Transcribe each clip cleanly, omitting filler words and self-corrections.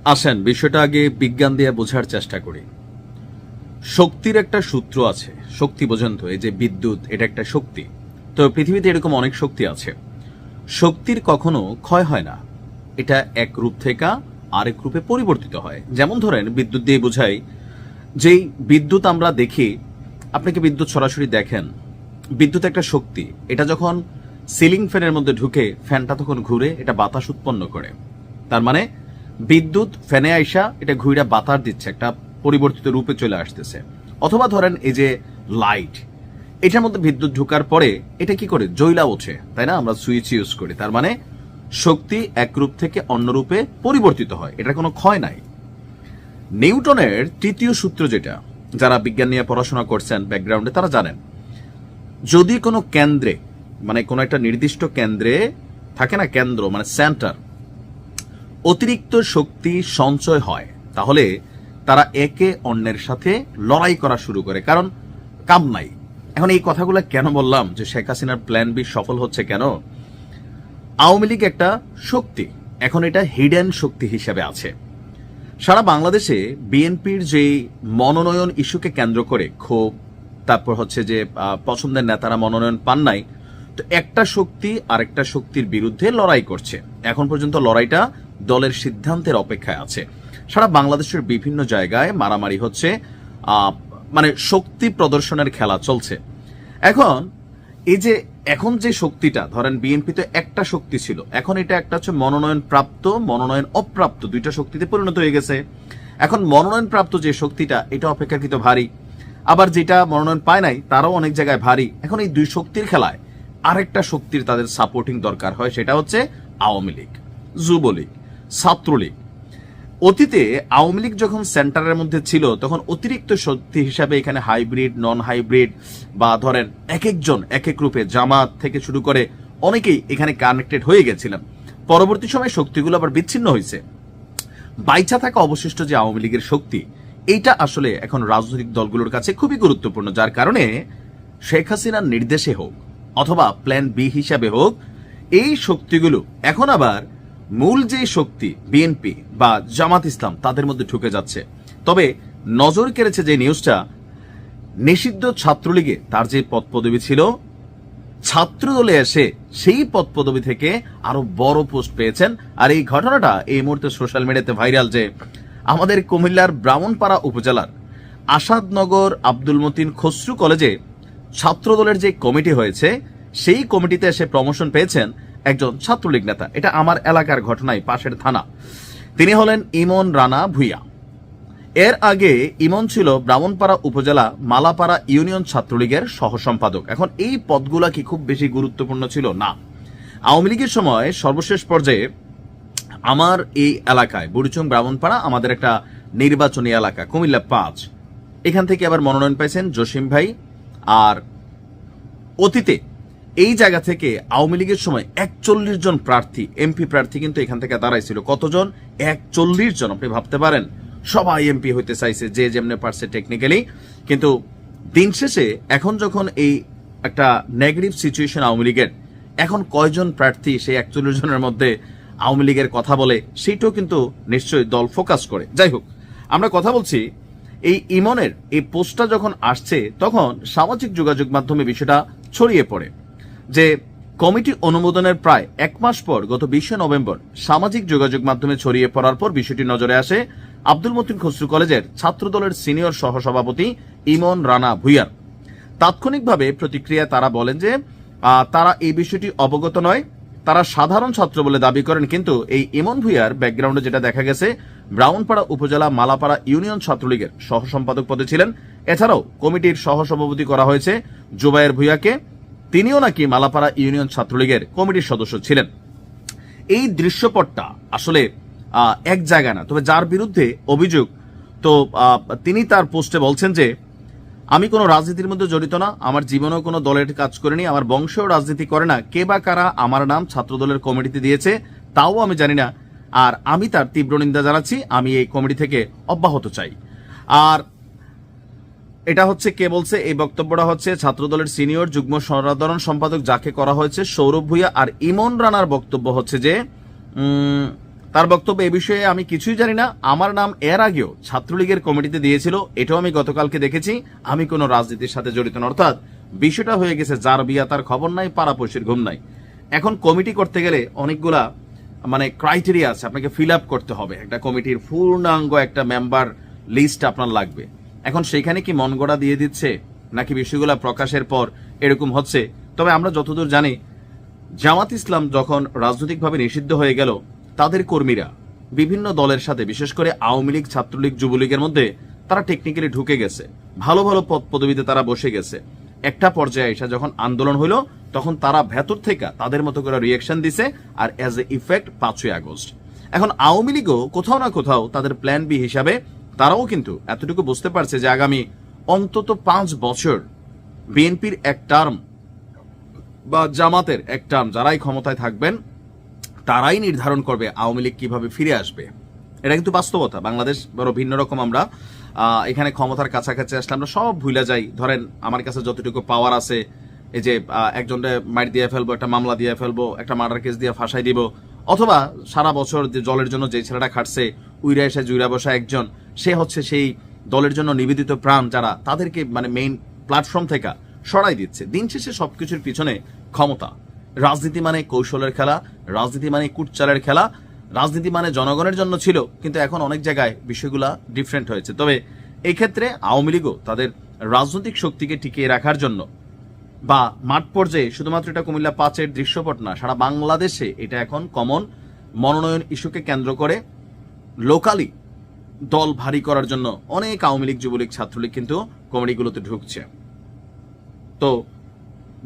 আসেন বিষয়টা আগে বিজ্ঞান দিয়ে বোঝার চেষ্টা করি। শক্তির একটা সূত্র আছে, শক্তি বোঝেন তো, এই যে বিদ্যুৎ, এটা একটা শক্তি। তো পৃথিবীতে এরকম অনেক শক্তি আছে। শক্তির কখনো ক্ষয় হয় না, এটা এক রূপ থেকে আরেক রূপে পরিবর্তিত হয়। যেমন ধরেন বিদ্যুৎ দিয়ে বোঝাই, যেই বিদ্যুৎ আমরা দেখি, আপনাকে বিদ্যুৎ সরাসরি দেখেন, বিদ্যুৎ একটা শক্তি। এটা যখন সিলিং ফ্যানের মধ্যে ঢুকে ফ্যানটা তখন ঘুরে, এটা বাতাস উৎপন্ন করে। তার মানে বিদ্যুৎ ফ্যানে আইসা এটা ঘুরে বাতাস দিচ্ছে, একটা পরিবর্তিত রূপে চলে আসতেছে। অথবা ধরেন এই যে লাইট, এটার মধ্যে বিদ্যুৎ ঢোকার পরে এটা কি করে, জ্বলা ওঠে, তাই না? আমরা সুইচ ইউজ করি। তার মানে শক্তি এক রূপ থেকে অন্য রূপে পরিবর্তিত হয়, এটা কোনো ক্ষয় নাই। নিউটনের তৃতীয় সূত্র, যেটা যারা বিজ্ঞান নিয়ে পড়াশোনা করছেন ব্যাকগ্রাউন্ডে তারা জানেন, যদি কোনো কেন্দ্রে, মানে কোনো একটা নির্দিষ্ট কেন্দ্রে থাকে না, কেন্দ্র মানে সেন্টার, অতিরিক্ত শক্তি সঞ্চয় হয়, তাহলে তারা একে অন্যের সাথে লড়াই করা শুরু করে, কারণ কাম নাই। এখন এই কথাগুলো কেন বললাম, যে শেখ হাসিনার প্ল্যান বি সফল হচ্ছে কেন? আওয়ামী লীগ একটা শক্তি, এখন এটা হিডেন শক্তি হিসেবে আছে। সারা বাংলাদেশে বিএনপির যে মনোনয়ন ইস্যুকে কেন্দ্র করে ক্ষোভ, তারপর হচ্ছে যে পছন্দের নেতারা মনোনয়ন পান নাই, তো একটা শক্তি আরেকটা শক্তির বিরুদ্ধে লড়াই করছে। এখন পর্যন্ত লড়াইটা দলের সিদ্ধান্তের অপেক্ষায় আছে। সারা বাংলাদেশের বিভিন্ন জায়গায় মারামারি হচ্ছে, মানে শক্তি প্রদর্শনের খেলা চলছে। এখন এই যে এখন যে শক্তিটা, ধরেন বিএনপি তো একটা শক্তি ছিল, এখন এটা একটা হচ্ছে মনোনয়ন প্রাপ্ত, মনোনয়ন অপ্রাপ্ত, দুইটা শক্তিতে পরিণত হয়ে গেছে। এখন মনোনয়ন প্রাপ্ত যে শক্তিটা, এটা অপেক্ষাকৃত ভারী, আবার যেটা মনোনয়ন পায় নাই তারাও অনেক জায়গায় ভারী। এখন এই দুই শক্তির খেলায় আরেকটা শক্তির তাদের সাপোর্টিং দরকার হয়, সেটা হচ্ছে আওয়ামী লীগ, যুবলীগ, ছাত্রলীগ। অতীতে আওয়ামী লীগ যখন সেন্টারের মধ্যে ছিল, তখন অতিরিক্ত শক্তি হিসাবে এখানে হাইব্রিড, নন হাইব্রিড, বা ধরেন এক একজন এক এক রূপে, জামাত থেকে শুরু করে অনেকেই এখানে কানেক্টেড হয়ে গেছিলেন। পরবর্তী সময়ে শক্তিগুলো আবার বিচ্ছিন্ন হয়েছে। বাইচা থাকা অবশিষ্ট যে আওয়ামী লীগের শক্তি, এইটা আসলে এখন রাজনৈতিক দলগুলোর কাছে খুবই গুরুত্বপূর্ণ, যার কারণে শেখ হাসিনার নির্দেশে হোক অথবা প্ল্যান বি হিসাবে হোক, এই শক্তিগুলো এখন আবার মূল যে শক্তি বিএনপি বা জামাত ইসলাম, তাদের মধ্যে ঢুকে যাচ্ছে। তবে নজর কেড়েছে যে নিউজটা, নিষিদ্ধ ছাত্রলীগে তার যে পদ পদবি ছিল, ছাত্র দলে এসে সেই পদ পদবি থেকে আরো বড় পোস্ট পেয়েছেন। আর এই ঘটনাটা এই মুহূর্তে সোশ্যাল মিডিয়াতে ভাইরাল, যে আমাদের কুমিল্লার ব্রাহ্মণপাড়া উপজেলার আসাদনগর আব্দুল মতিন খসরু কলেজে ছাত্র দলের যে কমিটি হয়েছে, সেই কমিটিতে এসে প্রমোশন পেয়েছেন একজন ছাত্রলীগ নেতা। এটা আমার এলাকার ঘটনাই, পাশের থানা। তিনি হলেন ইমন রানা ভুইয়া। এর আগে ইমন ছিল ব্রাহ্মণপাড়া উপজেলা মালাপাড়া ইউনিয়ন ছাত্রলীগের সহ সম্পাদক। এখন এই পদগুলা কি খুব বেশি গুরুত্বপূর্ণ ছিল? না। আওয়ামী লীগের সময় সর্বশেষ পর্যায়ে আমার এই এলাকায়, বুড়িচং ব্রাহ্মণপাড়া আমাদের একটা নির্বাচনী এলাকা, কুমিল্লা 5, এখান থেকে আবার মনোনয়ন পাইছেন জসিম ভাই। আর অতীতে এই জায়গা থেকে আওয়ামী লীগের সময় 41 জন প্রার্থী, এমপি প্রার্থী কিন্তু এখান থেকে দাঁড়াইছিল। কতজন? 41 জন। আপনি ভাবতে পারেন, সবাই এমপি হইতে চাইছে, যে যেমনে পারছে টেকনিক্যালি। কিন্তু দিন শেষে এখন যখন এই একটা নেগেটিভ সিচুয়েশন আওয়ামী লীগের, এখন কয়জন প্রার্থী সেই 41 জনের মধ্যে আওয়ামী লীগের কথা বলে, সেইটাও কিন্তু নিশ্চয়ই দল ফোকাস করে। যাই হোক, আমরা কথা বলছি এই ইমনের এই পোস্টটা যখন আসছে, তখন সামাজিক যোগাযোগ মাধ্যমে বিষয়টা ছড়িয়ে পড়ে, যে কমিটি অনুমোদনের প্রায় 1 মাস পর গত 20 নভেম্বর সামাজিক যোগাযোগ মাধ্যমে ছড়িয়ে পড়ার পর বিষয়টি নজরে আসে আব্দুল মতিন খসরু কলেজের ছাত্র দলের সিনিয়র সহসভাপতি ইমন রানা ভুইয়ার। তাৎক্ষণিকভাবে প্রতিক্রিয়া তারা বলেন যে তারা এই বিষয়টি অবগত নয়, তারা সাধারণ ছাত্র বলে দাবি করেন। কিন্তু এই ইমন ভুইয়ার ব্যাকগ্রাউন্ডে যেটা দেখা গেছে, ব্রাহ্মণপাড়া উপজেলা মালাপাড়া ইউনিয়ন ছাত্রলীগের সহ সম্পাদক পদে ছিলেন। এছাড়াও কমিটির সহসভাপতি করা হয়েছে জুবায়ের ভুইয়াকে, তিনিও নাকি মালাপাড়া ইউনিয়ন ছাত্রলীগের কমিটির সদস্য ছিলেন। এই দৃশ্যপটটা আসলে এক জায়গা না, তবে যার বিরুদ্ধে অভিযোগ, তো তিনি তার পোস্টে বলছেন যে আমি কোনো রাজনীতির মধ্যে জড়িত না, আমার জীবনেও কোনো দলের কাজ করিনি, আমার বংশেও রাজনীতি করে না, কে বা কারা আমার নাম ছাত্র দলের কমিটিতে দিয়েছে তাও আমি জানি না, আর আমি তার তীব্র নিন্দা জানাচ্ছি, আমি এই কমিটি থেকে অব্যাহত চাই। আর এটা হচ্ছে কে বলছে, এই বক্তব্যটা হচ্ছে ছাত্রদলের সিনিয়র যুগ্ম সাধারণ সম্পাদক যাকে করা হয়েছে সৌরভ ভুইয়া। আর ইমন রানার বক্তব্য হচ্ছে যে তার বক্তব্য এ বিষয়ে আমি কিছুই জানি না, আমার নাম এর আগেও ছাত্রলীগের কমিটিতে দিয়েছিল, এটাও আমি গতকালকে দেখেছি, আমি কোনো রাজনীতির সাথে জড়িত না। অর্থাৎ বিষয়টা হয়ে গেছে যার বিয়া তার খবর নাই, পাড়াপড়শির ঘুম নাই। এখন কমিটি করতে গেলে অনেকগুলা ক্রাইটেরিয়া আছে, আপনাকে ফিল আপ করতে হবে, একটা কমিটির পূর্ণাঙ্গ একটা মেম্বার লিস্ট আপনার লাগবে। এখন সেখানে কি মন গড়া দিয়ে দিচ্ছে নাকি বিষয়গুলা প্রকাশের পর এরকম হচ্ছে? তবে আমরা যতদূর জানি, জামাত ইসলাম যখন রাজনৈতিকভাবে নিষিদ্ধ হয়ে গেল, তাদের কর্মীরা বিভিন্ন দলের সাথে, বিশেষ করে আওয়ামী লীগ, ছাত্রলীগ, যুবলীগের মধ্যে তারা টেকনিক্যালি ঢুকে গেছে, ভালো ভালো পদ পদবিতে তারা বসে গেছে। একটা পর্যায়ে এসে যখন আন্দোলন হইল, তখন তারা ভেতর থেকে তাদের মতো করে রিয়েকশন দিছে, আর অ্যাজ এ ইফেক্ট 5ই আগস্ট। এখন আওয়ামী লীগও কোথাও না কোথাও তাদের প্ল্যান বি হিসাবে তারাও কিন্তু এতটুকু বুঝতে পারছে যে আগামী অন্তত 5 বছর বিএনপির এক টার্ম বা জামাতের এক টার্ম যারাই ক্ষমতায় থাকবেন, তারাই নির্ধারণ করবে আওয়ামী লীগ কিভাবে ফিরে আসবে। এটা কিন্তু বাস্তবতা। বাংলাদেশ বড় ভিন্ন রকম। আমরা এখানে ক্ষমতার কাছাকাছি আসলে আমরা সব ভুলে যাই। ধরেন আমার কাছে যতটুকু পাওয়ার আছে, এই যে একজনকে মাইর দিয়ে ফেলবো, একটা মামলা দিয়ে ফেলবো, একটা মার্ডার কেস দিয়ে ফাঁসাই দিব, অথবা সারা বছর যে দলের জন্য যে ছেলেটা খাটছে, উইরা এসে জুইরা বসা একজন, সে হচ্ছে সেই দলের জন্য নিবেদিত প্রাণ, যারা তাদেরকে মেইন প্ল্যাটফর্ম থেকে সরাই দিচ্ছে। দিন শেষে সবকিছুর পিছনে ক্ষমতা। রাজনীতি মানে কৌশলের খেলা, রাজনীতি মানে কুটচালের খেলা, রাজনীতি মানে জনগণের জন্য ছিল, কিন্তু এখন অনেক জায়গায় বিষয়গুলা ডিফারেন্ট হয়েছে। তবে এই ক্ষেত্রে আওয়ামী লীগও তাদের রাজনৈতিক শক্তিকে টিকিয়ে রাখার জন্য বা মাঠ পর্যায়ে, শুধুমাত্র এটা কুমিল্লা 5-এর দৃশ্যপট না, সারা বাংলাদেশে এটা এখন কমন, মনোনয়ন ইস্যুকে কেন্দ্র করে লোকালি দল ভারী করার জন্য অনেক আওয়ামী লীগ, যুবলীগ, ছাত্রলীগ কিন্তু কমিটিগুলোতে ঢুকছে। তো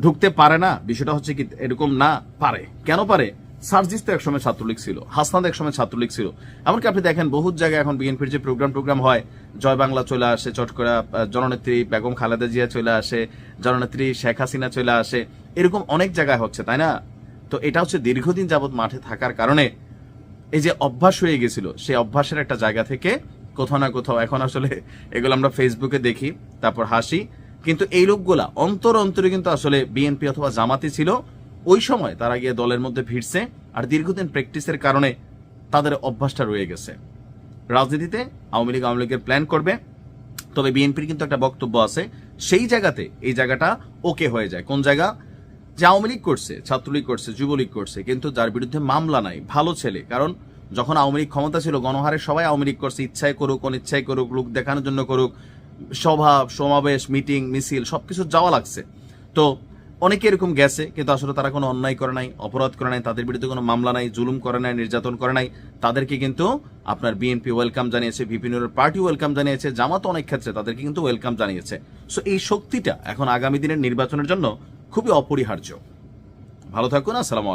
ঢুকতে পারে না, বিষয়টা হচ্ছে কি এরকম না, পারে। কেন পারে? সার্জিস তো একসময় ছাত্রলীগ ছিল, হাসনাদ একসময় ছাত্রলীগ ছিল। এমনকি আপনি দেখেন বহু জায়গায় এখন বিএনপির যে প্রোগ্রাম হয়, জয় বাংলা চলে আসে, চট করে জননেত্রী বেগম খালেদা জিয়া চলে আসে, জননেত্রী শেখ হাসিনা চলে আসে, এরকম অনেক জায়গায় হচ্ছে, তাই না? তো এটা হচ্ছে দীর্ঘদিন যাবৎ মাঠে থাকার কারণে এই যে অভ্যাস হয়ে গেছিল, সেই অভ্যাসের একটা জায়গা থেকে কোথাও না কোথাও এখন আসলে এগুলো আমরা ফেসবুকে দেখি, তারপর হাসি, কিন্তু এই লোকগুলা অন্তরে কিন্তু আসলে বিএনপি অথবা জামাতি ছিল। ওই সময় তারা গিয়ে দলের মধ্যে ভিড়ছে, আর দীর্ঘদিন প্র্যাকটিসের কারণে তাদের অভ্যাসটা রয়ে গেছে। রাজনীতিতে আওয়ামী লীগের প্ল্যান করবে, তবে বিএনপির কিন্তু একটা বক্তব্য আছে, সেই জায়গাতে এই জায়গাটা ওকে হয়ে যায়। কোন জায়গা? যে আওয়ামী লীগ করছে, ছাত্রলীগ করছে, যুবলীগ করছে, কিন্তু যার বিরুদ্ধে মামলা নাই, ভালো ছেলে। কারণ যখন আওয়ামী লীগ ক্ষমতা ছিল, গণহারে সবাই আওয়ামী লীগ করছে, ইচ্ছায় করুক অনিচ্ছায় করুক, লোক দেখানোর জন্য করুক, সভা সমাবেশ মিটিং মিছিল সবকিছু যাওয়া লাগছে। তো অনেকে এরকম গেছে, কিন্তু আসলে তারা কোনো অন্যায় করে নাই, অপরাধ করে নাই, তাদের বিরুদ্ধে কোনো মামলা নাই, জুলুম করে নাই, নির্যাতন করে নাই। তাদেরকে কিন্তু আপনার বিএনপি ওয়েলকাম জানিয়েছে, ভিপিনুরের পার্টি ওয়েলকাম জানিয়েছে, জামাত অনেক ক্ষেত্রে তাদেরকে কিন্তু ওয়েলকাম জানিয়েছে। সো এই শক্তিটা এখন আগামী দিনের নির্বাচনের জন্য খুবই অপরিহার্য। ভালো থাকুন, আসসালামু আলাইকুম।